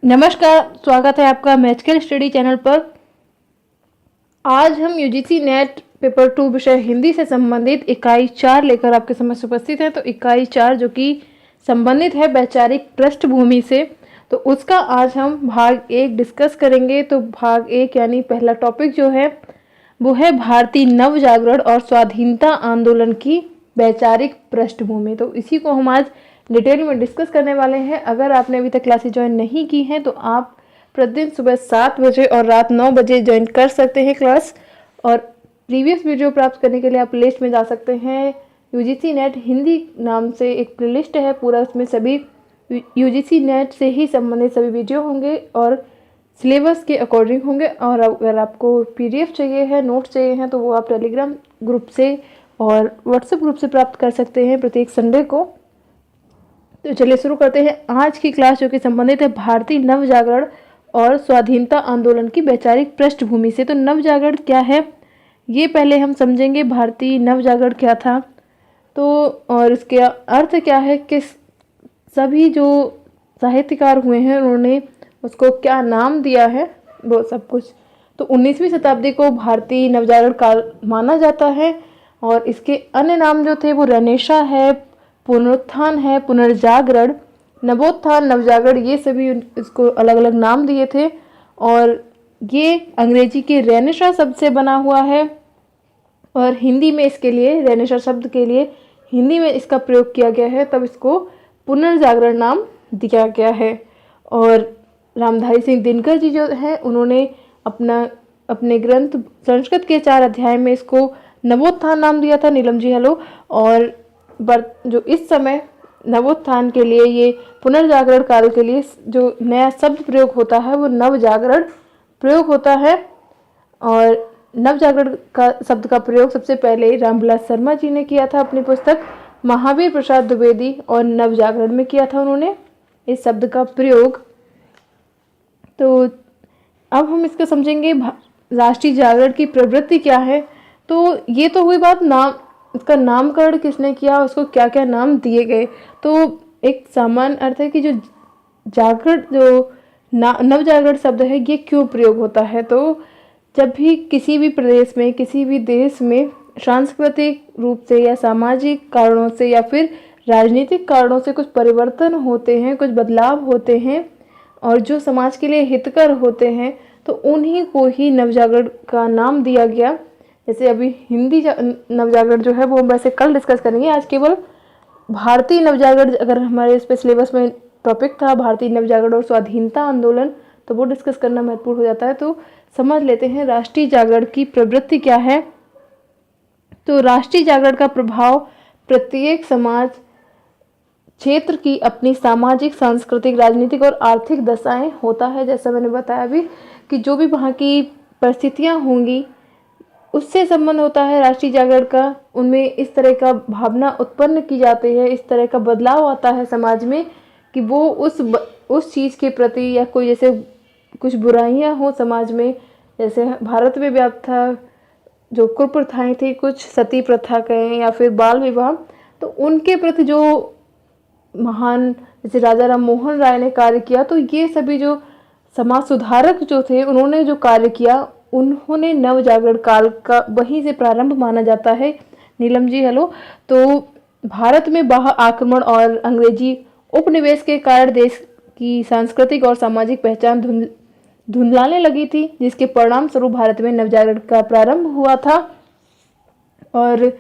नमस्कार, स्वागत है आपका मैजिकल स्टडी चैनल पर। आज हम यूजीसी नेट पेपर 2 विषय हिंदी से संबंधित इकाई 4 लेकर आपके समक्ष उपस्थित हैं। तो इकाई 4 जो कि संबंधित है वैचारिक पृष्ठभूमि से, तो उसका आज हम भाग 1 डिस्कस करेंगे। तो भाग 1 यानी पहला टॉपिक जो है वो है भारतीय नव जागरण और स्वाधीनता आंदोलन की वैचारिक पृष्ठभूमि। तो इसी को हम आज डिटेल में डिस्कस करने वाले हैं। अगर आपने अभी तक क्लासेस ज्वाइन नहीं की हैं तो आप प्रतिदिन सुबह 7 बजे और रात 9 बजे ज्वाइन कर सकते हैं क्लास। और प्रीवियस वीडियो प्राप्त करने के लिए आप प्लेलिस्ट में जा सकते हैं। यूजीसी नेट हिंदी नाम से एक प्लेलिस्ट है पूरा, उसमें सभी यूजीसी नेट से ही संबंधित सभी वीडियो होंगे और सिलेबस के अकॉर्डिंग होंगे। और अगर आपको पीडीएफ चाहिए है, नोट चाहिए हैं, तो वो आप टेलीग्राम ग्रुप से और व्हाट्सएप ग्रुप से प्राप्त कर सकते हैं प्रत्येक संडे को। तो चलिए शुरू करते हैं आज की क्लास, जो कि संबंधित है भारतीय नव जागरण और स्वाधीनता आंदोलन की वैचारिक पृष्ठभूमि से। तो नव जागरण क्या है ये पहले हम समझेंगे। भारतीय नव जागरण क्या था तो और इसके अर्थ क्या है कि सभी जो साहित्यकार हुए हैं उन्होंने उसको क्या नाम दिया है, वो सब कुछ। तो 19वीं शताब्दी को भारतीय नवजागरण काल माना जाता है और इसके अन्य नाम जो थे वो रेनेसा है, पुनरुत्थान है, पुनर्जागरण, नवोत्थान, नवजागरण, ये सभी इसको अलग अलग नाम दिए थे। और ये अंग्रेजी के रेनेसा शब्द से बना हुआ है और हिंदी में इसके लिए रेनेसा शब्द के लिए हिंदी में इसका प्रयोग किया गया है, तब इसको पुनर्जागरण नाम दिया गया है। और रामधारी सिंह दिनकर जी जो हैं उन्होंने अपने ग्रंथ संस्कृत के 4 अध्याय में इसको नवोत्थान नाम दिया था, नीलम जी हेलो। और जो इस समय नवोत्थान के लिए, ये पुनर्जागरण काल के लिए जो नया शब्द प्रयोग होता है वो नवजागरण प्रयोग होता है। और नवजागरण का शब्द का प्रयोग सबसे पहले रामविलास शर्मा जी ने किया था अपनी पुस्तक महावीर प्रसाद द्विवेदी और नवजागरण में किया था उन्होंने इस शब्द का प्रयोग। तो अब हम इसको समझेंगे राष्ट्रीय जागरण की प्रवृत्ति क्या है। तो ये तो हुई बात नाम, इसका नामकरण किसने किया, उसको क्या क्या नाम दिए गए। तो एक सामान्य अर्थ है कि जो जागरण, जो नवजागरण शब्द है ये क्यों प्रयोग होता है। तो जब भी किसी भी प्रदेश में, किसी भी देश में सांस्कृतिक रूप से या सामाजिक कारणों से या फिर राजनीतिक कारणों से कुछ परिवर्तन होते हैं, कुछ बदलाव होते हैं और जो समाज के लिए हितकर होते हैं, तो उन्हीं को ही नवजागरण का नाम दिया गया। जैसे अभी हिंदी नवजागरण जो है वो हम वैसे कल डिस्कस करेंगे, आज केवल भारतीय नवजागरण, अगर हमारे इस पे सिलेबस में टॉपिक था भारतीय नवजागरण और स्वाधीनता आंदोलन, तो वो डिस्कस करना महत्वपूर्ण हो जाता है। तो समझ लेते हैं राष्ट्रीय जागरण की प्रवृत्ति क्या है। तो राष्ट्रीय जागरण का प्रभाव प्रत्येक समाज क्षेत्र की अपनी सामाजिक, सांस्कृतिक, राजनीतिक और आर्थिक दशाएं होता है। जैसा मैंने बताया अभी कि जो भी वहाँ की परिस्थितियाँ होंगी उससे संबंध होता है राष्ट्रीय जागरण का। उनमें इस तरह का भावना उत्पन्न की जाती है, इस तरह का बदलाव आता है समाज में कि वो उस चीज़ के प्रति, या कोई जैसे कुछ बुराइयां हो समाज में, जैसे भारत में व्याप्त था जो कुप्रथाएं थी, कुछ सती प्रथा कहें या फिर बाल विवाह, तो उनके प्रति जो महान जैसे राजा राम मोहन राय ने कार्य किया, तो ये सभी जो समाज सुधारक जो थे उन्होंने जो कार्य किया, उन्होंने नव जागरण काल का वहीं से प्रारंभ माना जाता है। नीलम जी हेलो। तो भारत में बाह्य आक्रमण और अंग्रेजी उपनिवेश के कारण देश की सांस्कृतिक और सामाजिक पहचान धुंधलाने लगी थी, जिसके परिणाम स्वरूप भारत में नवजागरण का प्रारंभ हुआ था। और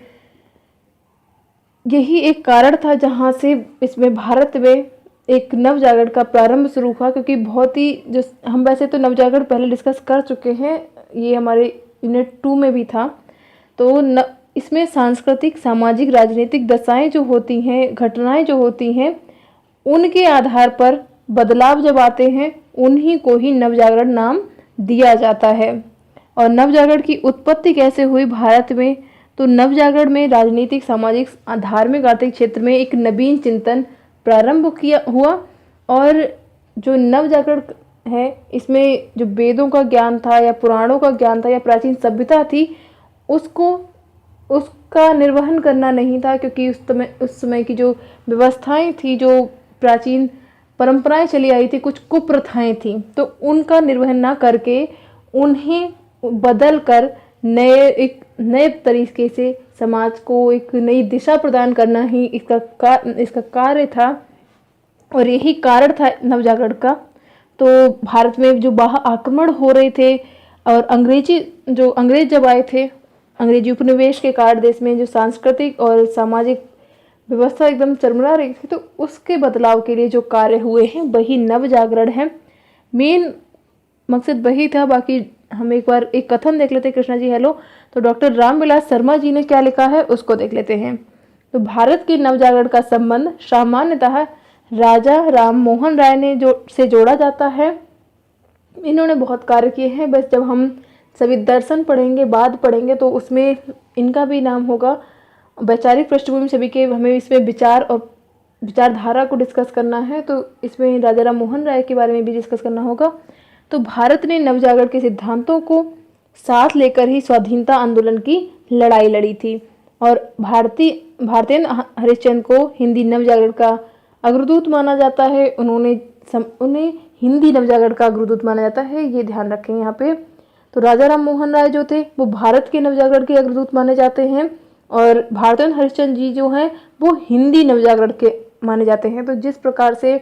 यही एक कारण था जहाँ से इसमें भारत में एक नवजागरण का प्रारंभ शुरू हुआ, क्योंकि बहुत ही जो हम वैसे तो नवजागरण पहले डिस्कस कर चुके हैं, ये हमारे यूनिट 2 में भी था। तो इसमें सांस्कृतिक, सामाजिक, राजनीतिक दशाएं जो होती हैं, घटनाएं जो होती हैं, उनके आधार पर बदलाव जब आते हैं उन्हीं को ही नवजागरण नाम दिया जाता है। और नवजागरण की उत्पत्ति कैसे हुई भारत में, तो नवजागरण में राजनीतिक, सामाजिक, धार्मिक, आर्थिक क्षेत्र में एक नवीन चिंतन प्रारंभ हुआ। और जो नवजागरण है इसमें जो वेदों का ज्ञान था या पुराणों का ज्ञान था या प्राचीन सभ्यता थी, उसका निर्वहन करना नहीं था, क्योंकि उस समय की जो व्यवस्थाएं थी, जो प्राचीन परंपराएं चली आई थी, कुछ कुप्रथाएं थी, तो उनका निर्वहन ना करके उन्हें बदल कर एक नए तरीके से समाज को एक नई दिशा प्रदान करना ही इसका कार्य था और यही कारण था नवजागरण का। तो भारत में जो बाह्य आक्रमण हो रहे थे और अंग्रेज जब आए थे, अंग्रेजी उपनिवेश के कारण देश में जो सांस्कृतिक और सामाजिक व्यवस्था एकदम चरमरा रही थी, तो उसके बदलाव के लिए जो कार्य हुए हैं वही नव जागरण है। मेन मकसद वही था। बाकी हम एक बार एक कथन देख लेते हैं। कृष्णा जी हेलो। तो डॉक्टर रामविलास शर्मा जी ने क्या लिखा है उसको देख लेते हैं। तो भारत की नवजागरण का संबंध सामान्यतः राजा राम मोहन राय ने से जोड़ा जाता है। इन्होंने बहुत कार्य किए हैं। बस जब हम सभी दर्शन पढ़ेंगे, बाद पढ़ेंगे, तो उसमें इनका भी नाम होगा। वैचारिक पृष्ठभूमि सभी के हमें इसमें विचार और विचारधारा को डिस्कस करना है, तो इसमें राजा राम मोहन राय के बारे में भी डिस्कस करना होगा। तो भारत ने नवजागरण के सिद्धांतों को साथ लेकर ही स्वाधीनता आंदोलन की लड़ाई लड़ी थी और भारतेंद्र हरिश्चंद्र को हिंदी नवजागरण का अग्रदूत माना जाता है। उन्हें हिंदी नवजागरण का अग्रदूत माना जाता है, ये ध्यान रखें यहाँ पे। तो राजा राम मोहन राय जो थे वो भारत के नवजागरण के अग्रदूत माने जाते हैं और भारतेंद्र हरिश्चंद्र जी जो हैं वो हिंदी नवजागरण के माने जाते हैं। तो जिस प्रकार से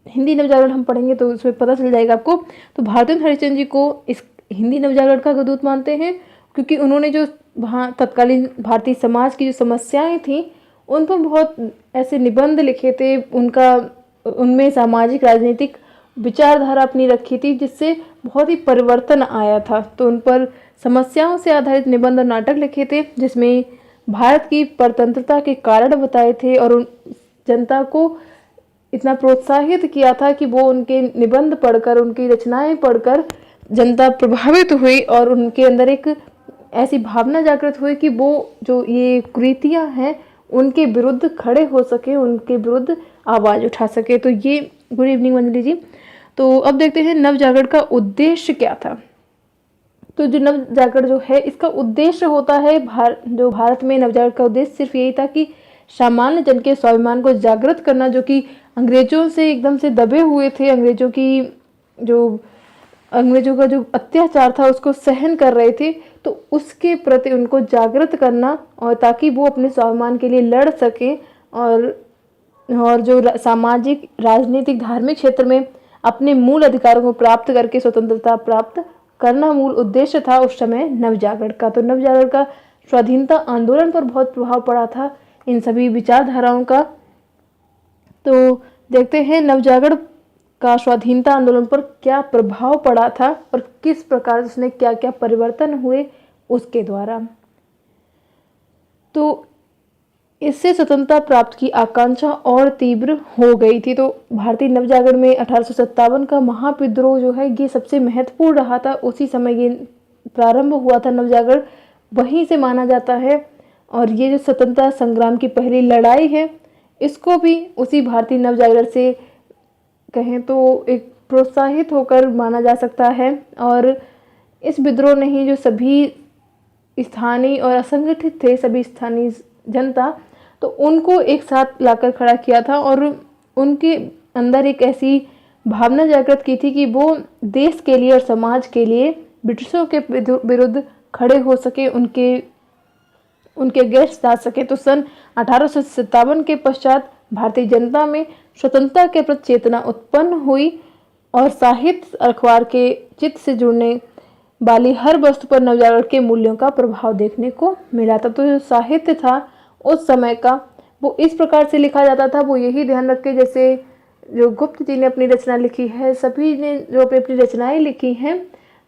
हिंदी नवजागरण हम पढ़ेंगे तो उसमें पता चल जाएगा आपको। तो भारतेंद्र हरिश्चंद्र जी को इस हिंदी नवजागरण का अग्रदूत मानते हैं क्योंकि उन्होंने जो वहाँ तत्कालीन भारतीय समाज की जो समस्याएं थी उन पर बहुत ऐसे निबंध लिखे थे। उनमें सामाजिक राजनीतिक विचारधारा अपनी रखी थी जिससे बहुत ही परिवर्तन आया था। तो उन पर समस्याओं से आधारित निबंध और नाटक लिखे थे जिसमें भारत की परतंत्रता के कारण बताए थे और उन जनता को इतना प्रोत्साहित किया था कि वो उनके निबंध पढ़कर, उनकी रचनाएं पढ़कर जनता प्रभावित हुई और उनके अंदर एक ऐसी भावना जागृत हुई कि वो जो ये कुरीतियां हैं उनके विरुद्ध खड़े हो सके, उनके विरुद्ध आवाज़ उठा सके। तो ये गुड इवनिंग मंजली जी। तो अब देखते हैं नवजागरण का उद्देश्य क्या था। तो जो नवजागरण जो है इसका उद्देश्य होता है जो भारत में नवजागरण का उद्देश्य सिर्फ यही था कि सामान्य जन के स्वाभिमान को जागृत करना, जो कि अंग्रेजों से एकदम से दबे हुए थे। अंग्रेजों का जो अत्याचार था उसको सहन कर रहे थे, तो उसके प्रति उनको जागृत करना और ताकि वो अपने स्वाभिमान के लिए लड़ सके और जो सामाजिक, राजनीतिक, धार्मिक क्षेत्र में अपने मूल अधिकारों को प्राप्त करके स्वतंत्रता प्राप्त करना मूल उद्देश्य था उस समय नवजागरण का। तो नवजागरण का स्वाधीनता आंदोलन पर बहुत प्रभाव पड़ा था इन सभी विचारधाराओं का। तो देखते हैं नवजागरण का स्वाधीनता आंदोलन पर क्या प्रभाव पड़ा था और किस प्रकार उसने क्या क्या परिवर्तन हुए उसके द्वारा। तो इससे स्वतंत्रता प्राप्त की आकांक्षा और तीव्र हो गई थी। तो भारतीय नवजागरण में 1857 का महाविद्रोह जो है ये सबसे महत्वपूर्ण रहा था। उसी समय ये प्रारंभ हुआ था नवजागरण, वहीं से माना जाता है। और ये जो स्वतंत्रता संग्राम की पहली लड़ाई है इसको भी उसी भारतीय नवजागरण से कहें तो एक प्रोत्साहित होकर माना जा सकता है। और इस विद्रोह ने ही जो सभी स्थानीय और असंगठित थे, सभी स्थानीय जनता, तो उनको एक साथ लाकर खड़ा किया था और उनके अंदर एक ऐसी भावना जागृत की थी कि वो देश के लिए और समाज के लिए ब्रिटिशों के विरुद्ध खड़े हो सके, उनके अगेंस्ट जा सके। तो सन 1857 के पश्चात भारतीय जनता में स्वतंत्रता के प्रति चेतना उत्पन्न हुई और साहित्य अखबार के चित्त से जुड़ने वाली हर वस्तु पर नवजागरण के मूल्यों का प्रभाव देखने को मिला था। तो जो साहित्य था उस समय का वो इस प्रकार से लिखा जाता था। वो यही ध्यान रख के, जैसे जो गुप्त जी ने अपनी रचना लिखी है, सभी ने जो अपनी रचनाएं लिखी हैं,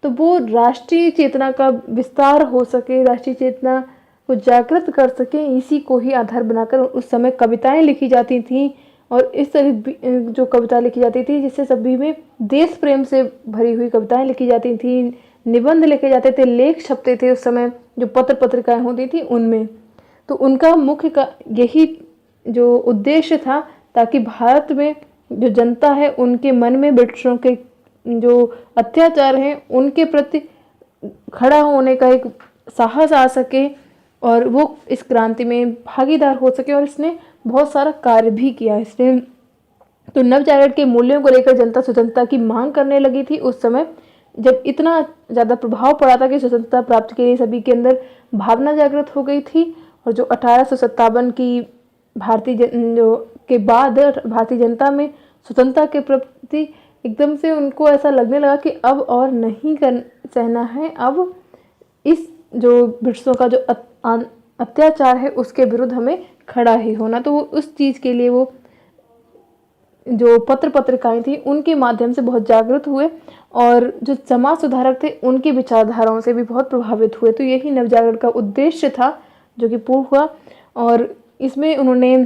तो वो राष्ट्रीय चेतना का विस्तार हो सके, राष्ट्रीय चेतना को जागृत कर सके, इसी को ही आधार बनाकर उस समय कविताएं लिखी जाती थी। और इस तरह जो कविता लिखी जाती थी जिससे सभी में देश प्रेम से भरी हुई कविताएं लिखी जाती थी, निबंध लिखे जाते थे, लेख छपते थे उस समय जो पत्र पत्रिकाएं होती थी उनमें। तो उनका मुख्य का यही जो उद्देश्य था ताकि भारत में जो जनता है उनके मन में ब्रिटिशों के जो अत्याचार हैं उनके प्रति खड़ा होने का एक साहस आ सके और वो इस क्रांति में भागीदार हो सके। और इसने बहुत सारा कार्य भी किया। इसने तो नवजागरण के मूल्यों को लेकर जनता स्वतंत्रता की मांग करने लगी थी उस समय, जब इतना ज़्यादा प्रभाव पड़ा था कि स्वतंत्रता प्राप्ति के लिए सभी के अंदर भावना जागृत हो गई थी। और जो 1857 की जो के बाद भारतीय जनता में स्वतंत्रता के प्रति एकदम से उनको ऐसा लगने लगा कि अब और नहीं सहना है, अब इस जो ब्रिटिशों का जो अत्याचार है उसके विरुद्ध हमें खड़ा ही होना। तो वो उस चीज़ के लिए वो जो पत्रिकाएं थी उनके माध्यम से बहुत जागृत हुए, और जो समाज सुधारक थे उनकी विचारधाराओं से भी बहुत प्रभावित हुए। तो यही नवजागरण का उद्देश्य था जो कि पूर्ण हुआ, और इसमें उन्होंने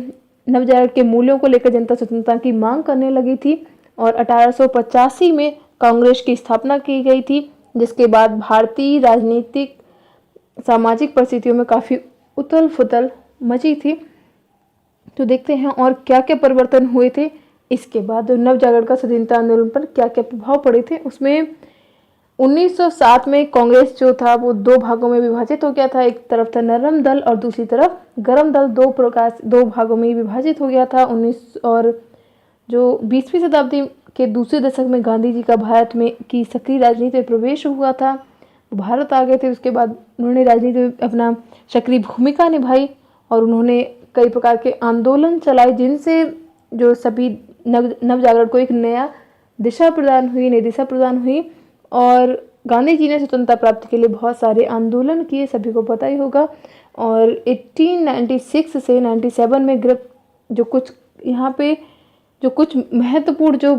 नवजागरण के मूल्यों को लेकर जनता स्वतंत्रता की मांग करने लगी थी। और 1885 में कांग्रेस की स्थापना की गई थी, जिसके बाद भारतीय राजनीतिक सामाजिक परिस्थितियों में काफ़ी उथल पुथल मची थी। तो देखते हैं और क्या क्या परिवर्तन हुए थे इसके बाद, नवजागरण का स्वाधीनता आंदोलन पर क्या क्या प्रभाव पड़े थे। उसमें 1907 में कांग्रेस जो था वो दो भागों में विभाजित हो गया था। एक तरफ था नरम दल और दूसरी तरफ गरम दल, दो भागों में विभाजित हो गया था। और जो 20वीं शताब्दी के दूसरे दशक में गांधी जी का भारत में की सक्रिय राजनीति में प्रवेश हुआ था, भारत आ गए थे। उसके बाद उन्होंने राजनीति में अपना सक्रिय भूमिका निभाई और उन्होंने कई प्रकार के आंदोलन चलाए, जिनसे जो सभी नवजागरण को एक नई दिशा प्रदान हुई। और गांधी जी ने स्वतंत्रता प्राप्ति के लिए बहुत सारे आंदोलन किए, सभी को पता ही होगा। और 1896 से 97 में जो कुछ महत्वपूर्ण जो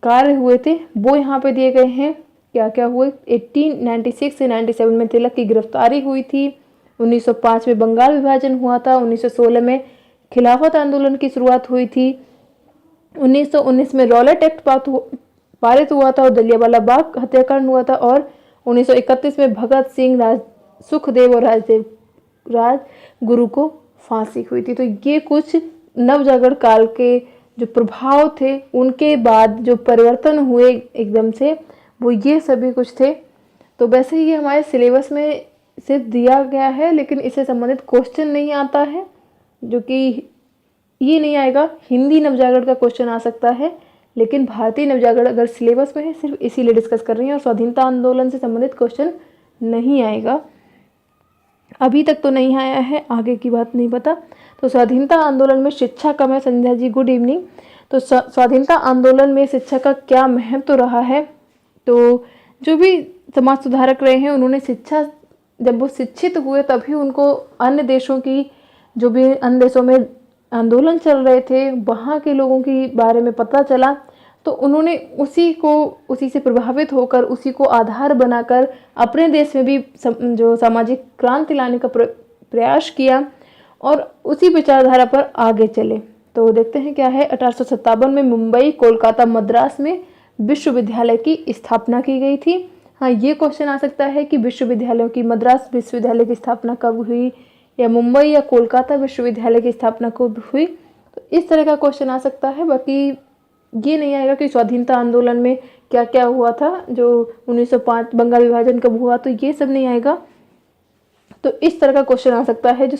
कार्य हुए थे वो यहाँ पे दिए गए हैं। क्या क्या हुए? 1896 से 97 में तिलक की गिरफ्तारी हुई थी। 1905 में बंगाल विभाजन हुआ था। 1916 में खिलाफत आंदोलन की शुरुआत हुई थी। 1919 में रॉलेट एक्ट पारित हुआ था और जलियांवाला बाग हत्याकांड हुआ था। और 1931 में भगत सिंह, सुखदेव और राजगुरु को फांसी हुई थी। तो ये कुछ नवजागरण काल के जो प्रभाव थे, उनके बाद जो परिवर्तन हुए एकदम से, वो ये सभी कुछ थे। तो वैसे ही ये हमारे सिलेबस में सिर्फ दिया गया है, लेकिन इससे संबंधित क्वेश्चन नहीं आता है, जो कि ये नहीं आएगा। हिंदी नवजागरण का क्वेश्चन आ सकता है, लेकिन भारतीय नवजागरण अगर सिलेबस में है सिर्फ इसीलिए डिस्कस कर रही हैं, और स्वाधीनता आंदोलन से संबंधित क्वेश्चन नहीं आएगा। अभी तक तो नहीं आया है, आगे की बात नहीं पता। तो स्वाधीनता आंदोलन में शिक्षा का, मैं संध्या जी गुड इवनिंग। तो स्वाधीनता आंदोलन में शिक्षा का क्या महत्व रहा है? तो जो भी समाज सुधारक रहे हैं उन्होंने शिक्षा, जब वो शिक्षित हुए तभी उनको अन्य देशों में आंदोलन चल रहे थे, वहाँ के लोगों के बारे में पता चला। तो उन्होंने उसी से प्रभावित होकर उसी को आधार बनाकर अपने देश में भी जो सामाजिक क्रांति लाने का प्रयास किया और उसी विचारधारा पर आगे चले। तो देखते हैं क्या है। 1857 में मुंबई, कोलकाता, मद्रास में विश्वविद्यालय की स्थापना की गई थी। हाँ, ये क्वेश्चन आ सकता है कि मद्रास विश्वविद्यालय की स्थापना कब हुई, या मुंबई या कोलकाता विश्वविद्यालय की स्थापना कब हुई। तो इस तरह का क्वेश्चन आ सकता है। बाकी ये नहीं आएगा कि स्वाधीनता आंदोलन में क्या क्या हुआ था, जो 1905 बंगाल विभाजन कब हुआ, तो ये सब नहीं आएगा। तो इस तरह का क्वेश्चन आ सकता है जो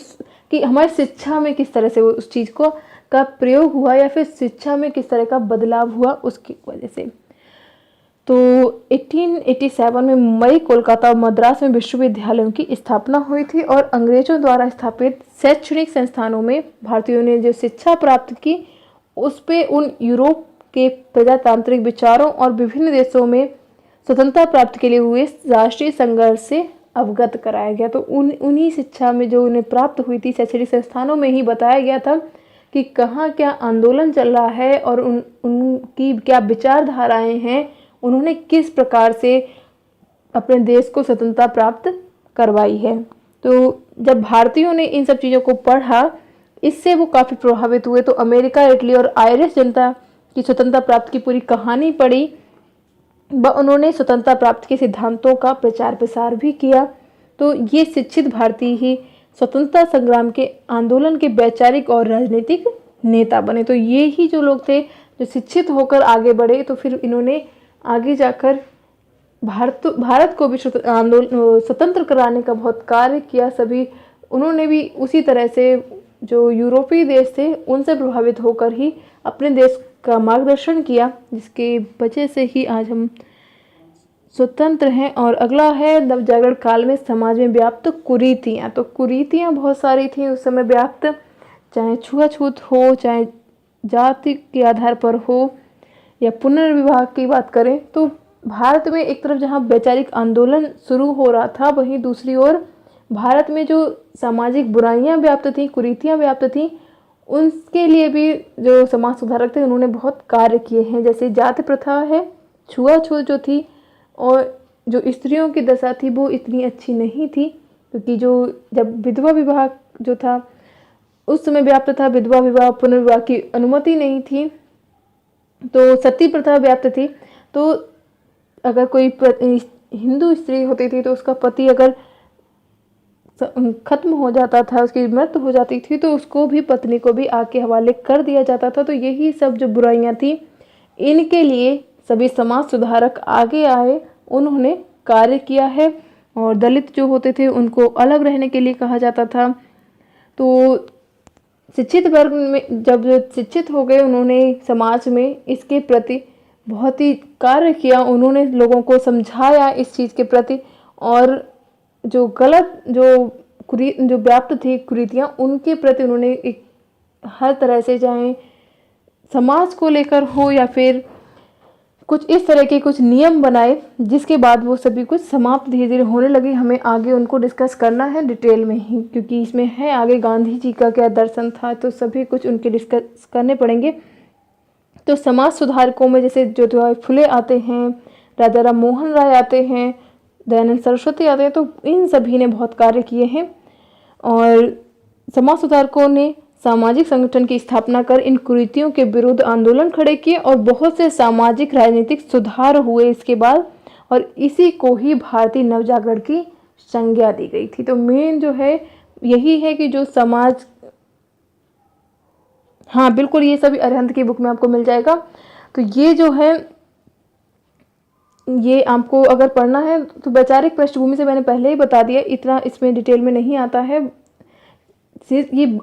कि हमारी शिक्षा में किस तरह से उस चीज़ का प्रयोग हुआ, या फिर शिक्षा में किस तरह का बदलाव हुआ उसकी वजह से। तो 1887 में मुंबई, कोलकाता और मद्रास में विश्वविद्यालयों की स्थापना हुई थी, और अंग्रेजों द्वारा स्थापित शैक्षणिक संस्थानों में भारतीयों ने जो शिक्षा प्राप्त की उस पे उन यूरोप के प्रजातांत्रिक विचारों और विभिन्न देशों में स्वतंत्रता प्राप्ति के लिए हुए राष्ट्रीय संघर्ष से अवगत कराया गया। तो उन्हीं शिक्षा में जो उन्हें प्राप्त हुई थी शैक्षणिक संस्थानों में ही बताया गया था कि कहाँ क्या आंदोलन चल रहा है और उनकी क्या विचारधाराएं हैं, उन्होंने किस प्रकार से अपने देश को स्वतंत्रता प्राप्त करवाई है। तो जब भारतीयों ने इन सब चीज़ों को पढ़ा, इससे वो काफ़ी प्रभावित हुए। तो अमेरिका, इटली और आयरिश जनता की स्वतंत्रता प्राप्ति की पूरी कहानी पढ़ी, उन्होंने स्वतंत्रता प्राप्ति के सिद्धांतों का प्रचार प्रसार भी किया। तो ये शिक्षित भारतीय ही स्वतंत्रता संग्राम के आंदोलन के वैचारिक और राजनीतिक नेता बने। तो ये ही जो लोग थे जो शिक्षित होकर आगे बढ़े, तो फिर इन्होंने आगे जाकर भारत को भी स्वतंत्र कराने का बहुत कार्य किया। सभी उन्होंने भी उसी तरह से जो यूरोपीय देश थे उनसे प्रभावित होकर ही अपने देश का मार्गदर्शन किया, जिसके वजह से ही आज हम स्वतंत्र हैं। और अगला है नवजागरण काल में समाज में व्याप्त कुरीतियाँ। तो कुरीतियाँ बहुत सारी थी उस समय व्याप्त, चाहे छुआछूत हो, चाहे जाति के आधार पर हो, या पुनर्विवाह की बात करें तो भारत में एक तरफ जहाँ वैचारिक आंदोलन शुरू हो रहा था, वहीं दूसरी ओर भारत में जो सामाजिक बुराइयां व्याप्त थीं, कुरीतियां व्याप्त थीं, उनके लिए भी जो समाज सुधारक थे उन्होंने बहुत कार्य किए हैं। जैसे जाति प्रथा है, छुआछूत जो थी, और जो स्त्रियों की दशा थी वो इतनी अच्छी नहीं थी, क्योंकि जो जब विधवा विवाह जो था उस समय व्याप्त था, विधवा विवाह पुनर्विवाह की अनुमति नहीं थी, तो सती प्रथा व्याप्त थी। तो अगर कोई हिंदू स्त्री होती थी तो उसका पति अगर खत्म हो जाता था, उसकी मृत्यु हो जाती थी, तो उसको भी, पत्नी को भी आग के हवाले कर दिया जाता था। तो यही सब जो बुराइयां थी, इनके लिए सभी समाज सुधारक आगे आए, उन्होंने कार्य किया है। और दलित जो होते थे उनको अलग रहने के लिए कहा जाता था। तो शिक्षित वर्ग में जब शिक्षित हो गए, उन्होंने समाज में इसके प्रति बहुत ही कार्य किया, उन्होंने लोगों को समझाया इस चीज़ के प्रति, और जो गलत जो व्याप्त थी कुरीतियाँ, उनके प्रति उन्होंने एक हर तरह से, चाहे समाज को लेकर हो या फिर कुछ इस तरह के कुछ नियम बनाए, जिसके बाद वो सभी कुछ समाप्त धीरे धीरे होने लगे। हमें आगे उनको डिस्कस करना है डिटेल में ही, क्योंकि इसमें है आगे गांधी जी का क्या दर्शन था, तो सभी कुछ उनके डिस्कस करने पड़ेंगे। तो समाज सुधारकों में जैसे ज्योतिबा फुले आते हैं, राजा राम मोहन राय आते हैं, दयानंद सरस्वती आते हैं, तो इन सभी ने बहुत कार्य किए हैं। और समाज सुधारकों ने सामाजिक संगठन की स्थापना कर इन कुरीतियों के विरुद्ध आंदोलन खड़े किए, और बहुत से सामाजिक राजनीतिक सुधार हुए इसके बाद, और इसी को ही भारतीय नवजागरण की संज्ञा दी गई थी। तो मेन जो है यही है कि जो समाज, हाँ बिल्कुल, ये सभी अरिहंत की बुक में आपको मिल जाएगा। तो ये जो है, ये आपको अगर पढ़ना है तो वैचारिक पृष्ठभूमि से मैंने पहले ही बता दिया, इतना इसमें डिटेल में नहीं आता है। सिर्फ ये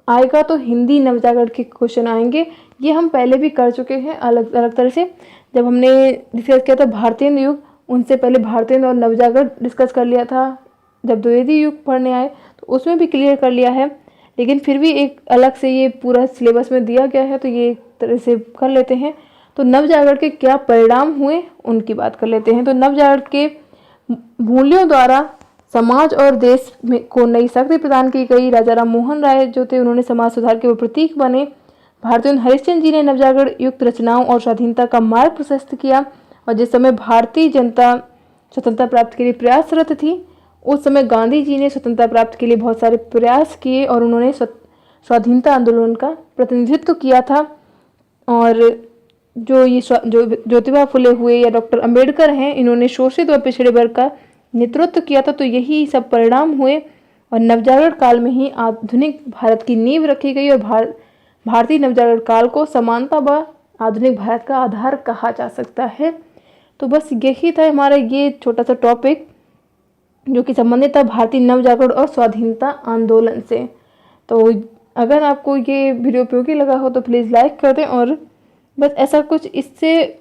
आएगा तो हिंदी नवजागरण के क्वेश्चन आएंगे, ये हम पहले भी कर चुके हैं अलग अलग तरह से। जब हमने डिस्कस किया था भारतीय युग, उनसे पहले भारतीय और नवजागरण डिस्कस कर लिया था। जब द्विवेदी युग पढ़ने आए तो उसमें भी क्लियर कर लिया है, लेकिन फिर भी एक अलग से ये पूरा सिलेबस में दिया गया है, तो ये एक तरह से कर लेते हैं। तो नवजागरण के क्या परिणाम हुए उनकी बात कर लेते हैं। तो नवजागरण के मूल्यों द्वारा समाज और देश में को नई शक्ति प्रदान की गई। राजा राम मोहन राय जो थे, उन्होंने समाज सुधार के वो प्रतीक बने। भारतीय हरिश्चंद्र जी ने नवजागरण युक्त रचनाओं और स्वाधीनता का मार्ग प्रशस्त किया। और जिस समय भारतीय जनता स्वतंत्रता प्राप्त के लिए प्रयासरत थी, उस समय गांधी जी ने स्वतंत्रता प्राप्त के लिए बहुत सारे प्रयास किए, और उन्होंने स्वाधीनता आंदोलन का प्रतिनिधित्व किया था। और जो ज्योतिबा फुले हुए या डॉक्टर अंबेडकर हैं, इन्होंने शोषित व पिछड़े वर्ग का नेतृत्व किया था। तो यही सब परिणाम हुए, और नवजागरण काल में ही आधुनिक भारत की नींव रखी गई। और भारतीय नवजागरण काल को समानता व आधुनिक भारत का आधार कहा जा सकता है। तो बस यही था हमारा ये छोटा सा टॉपिक, जो कि संबंधित था भारतीय नवजागरण और स्वाधीनता आंदोलन से। तो अगर आपको ये वीडियो उपयोगी लगा हो तो प्लीज़ लाइक कर दें। और बस ऐसा कुछ, इससे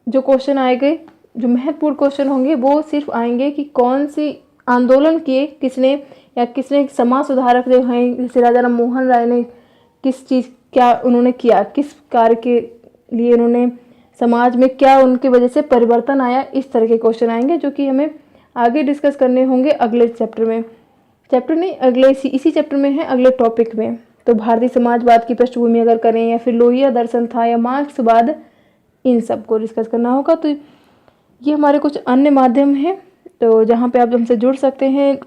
जो क्वेश्चन आएंगे, जो महत्वपूर्ण क्वेश्चन होंगे, वो सिर्फ आएंगे कि कौन सी आंदोलन किए किसने, या किसने समाज सुधारक जो हैं, जैसे राजा राम मोहन राय ने किस चीज़, क्या उन्होंने किया, किस कार्य के लिए उन्होंने समाज में क्या उनकी वजह से परिवर्तन आया। इस तरह के क्वेश्चन आएंगे, जो कि हमें आगे डिस्कस करने होंगे अगले चैप्टर में। चैप्टर नहीं, अगले इसी चैप्टर में है, अगले टॉपिक में। तो भारतीय समाजवाद की पृष्ठभूमि अगर करें, या फिर लोहिया दर्शन था, या मार्क्सवाद, इन सब को डिस्कस करना होगा। तो ये हमारे कुछ अन्य माध्यम हैं, तो जहाँ पे आप हमसे जुड़ सकते हैं।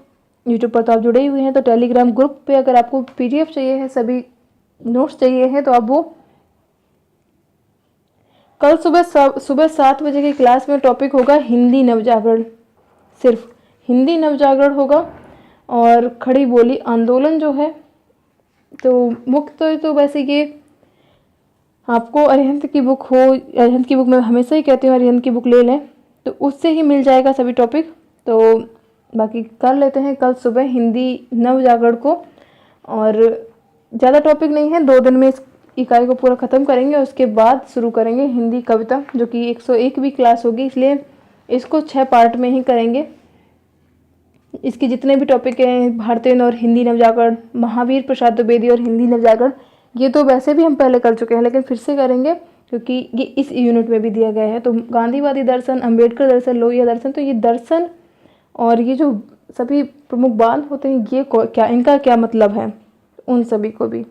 यूट्यूब पर तो आप जुड़े ही हुए हैं, तो टेलीग्राम ग्रुप पे अगर आपको PDF चाहिए है, सभी नोट्स चाहिए हैं, तो आप वो कल सुबह 7 बजे की क्लास में टॉपिक होगा हिंदी नवजागरण, सिर्फ हिंदी नवजागरण होगा। और खड़ी बोली आंदोलन जो है, तो मुख्य तो वैसे ये आपको अरिहंत की बुक हो, अरिहंत की बुक मैं हमेशा ही कहती हूँ अरिहंत की बुक ले लें, तो उससे ही मिल जाएगा सभी टॉपिक। तो बाकी कर लेते हैं कल सुबह हिंदी नवजागरण को। और ज़्यादा टॉपिक नहीं है, 2 दिन में इकाई को पूरा ख़त्म करेंगे, उसके बाद शुरू करेंगे हिंदी कविता, जो कि 101वीं क्लास होगी, इसलिए इसको 6 पार्ट में ही करेंगे। इसके जितने भी टॉपिक हैं, भारतीय और हिंदी नवजागरण, महावीर प्रसाद द्विवेदी और हिंदी नवजागरण, ये तो वैसे भी हम पहले कर चुके हैं, लेकिन फिर से करेंगे क्योंकि ये इस यूनिट में भी दिया गया है। तो गांधीवादी दर्शन, अंबेडकर दर्शन, लोहिया दर्शन, तो ये दर्शन और ये जो सभी प्रमुख बांध होते हैं, ये क्या, इनका क्या मतलब है, उन सभी को भी